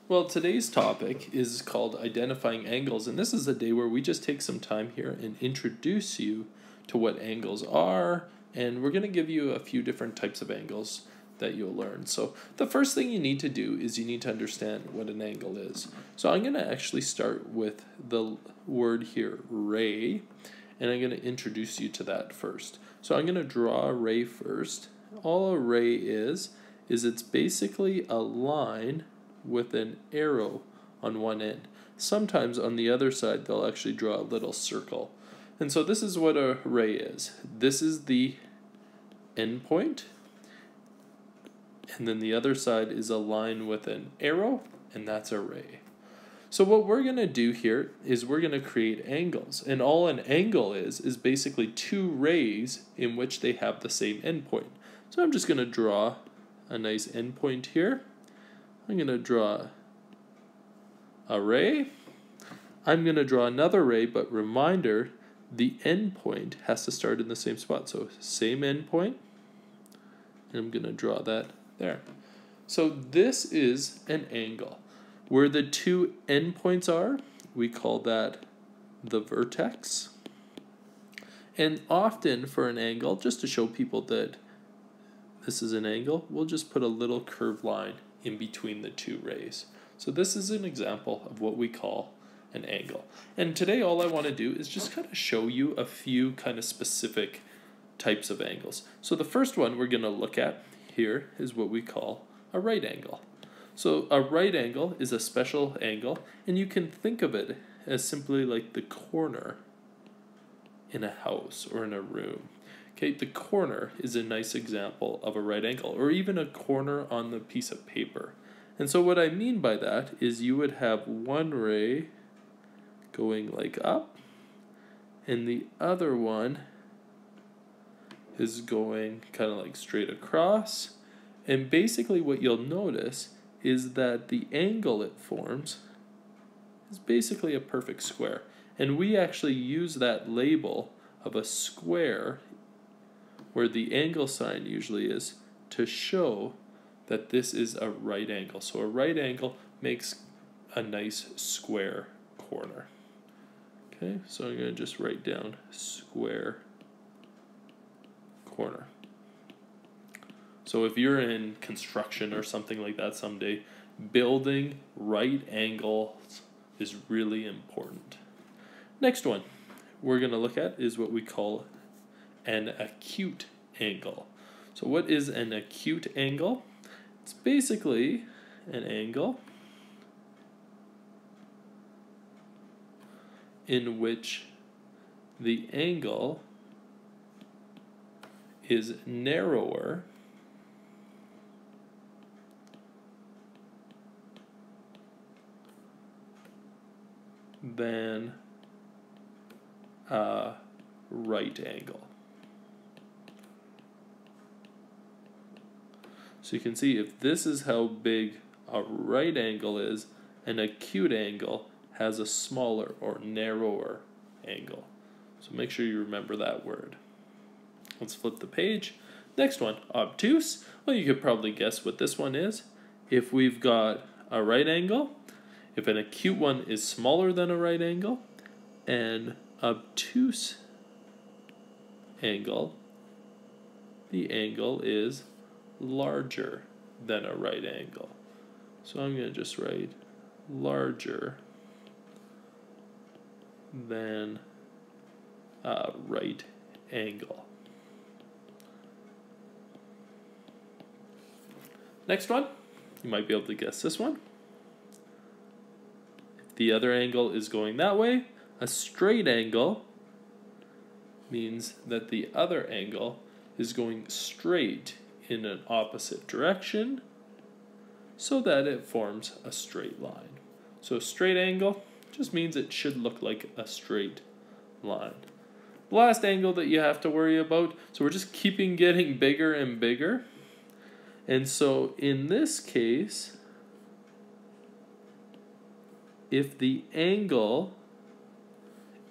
Well, today's topic is called identifying angles, and this is a day where we just take some time here and introduce you to what angles are, and we're going to give you a few different types of angles that you'll learn. So the first thing you need to do is you need to understand what an angle is. So I'm going to actually start with the word here, ray, and I'm going to introduce you to that first. So I'm going to draw a ray first. All a ray is it's basically a line with an arrow on one end. Sometimes on the other side they'll actually draw a little circle. And so this is what a ray is. This is the end point, and then the other side is a line with an arrow, and that's a ray. So what we're going to do here is we're going to create angles, and all an angle is basically two rays in which they have the same endpoint. So I'm just going to draw a nice endpoint here. I'm going to draw a ray. I'm going to draw another ray, but reminder, the endpoint has to start in the same spot. So same endpoint, and I'm going to draw that there. So this is an angle. Where the two endpoints are, we call that the vertex. And often for an angle, just to show people that this is an angle, we'll just put a little curved line in between the two rays. So this is an example of what we call an angle. And today all I want to do is just kind of show you a few kind of specific types of angles. So the first one we're going to look at here is what we call a right angle. So a right angle is a special angle, and you can think of it as simply like the corner in a house or in a room. Okay, the corner is a nice example of a right angle, or even a corner on the piece of paper. And so what I mean by that is you would have one ray going like up, and the other one is going kind of like straight across. And basically what you'll notice is that the angle it forms is basically a perfect square. And we actually use that label of a square where the angle sign usually is to show that this is a right angle. So a right angle makes a nice square corner. Okay, so I'm going to just write down square corner. So if you're in construction or something like that someday, building right angles is really important. Next one we're going to look at is what we call an acute angle. So what is an acute angle? It's basically an angle in which the angle is narrower than a right angle. So you can see if this is how big a right angle is, an acute angle has a smaller or narrower angle. So make sure you remember that word. Let's flip the page. Next one, obtuse. Well, you could probably guess what this one is. If we've got a right angle, if an acute one is smaller than a right angle, an obtuse angle, the angle is larger than a right angle. So I'm going to just write larger than a right angle. Next one, you might be able to guess this one. If the other angle is going that way, a straight angle means that the other angle is going straight in an opposite direction so that it forms a straight line. So a straight angle just means it should look like a straight line. The last angle that you have to worry about, so we're just keeping getting bigger and bigger. And so in this case, if the angle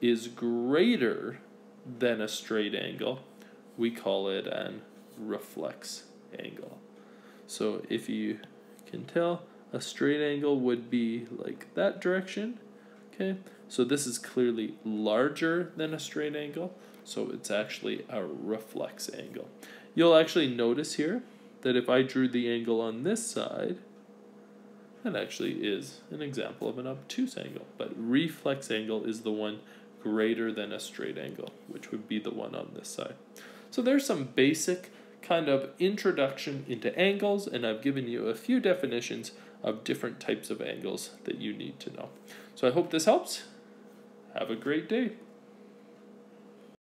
is greater than a straight angle, we call it an reflex angle. So if you can tell, A straight angle would be like that direction. Okay, so this is clearly larger than a straight angle, so it's actually a reflex angle. You'll actually notice here that if I drew the angle on this side, that actually is an example of an obtuse angle, but reflex angle is the one greater than a straight angle, which would be the one on this side. So there's some basic kind of introduction into angles, and I've given you a few definitions of different types of angles that you need to know. So I hope this helps. Have a great day.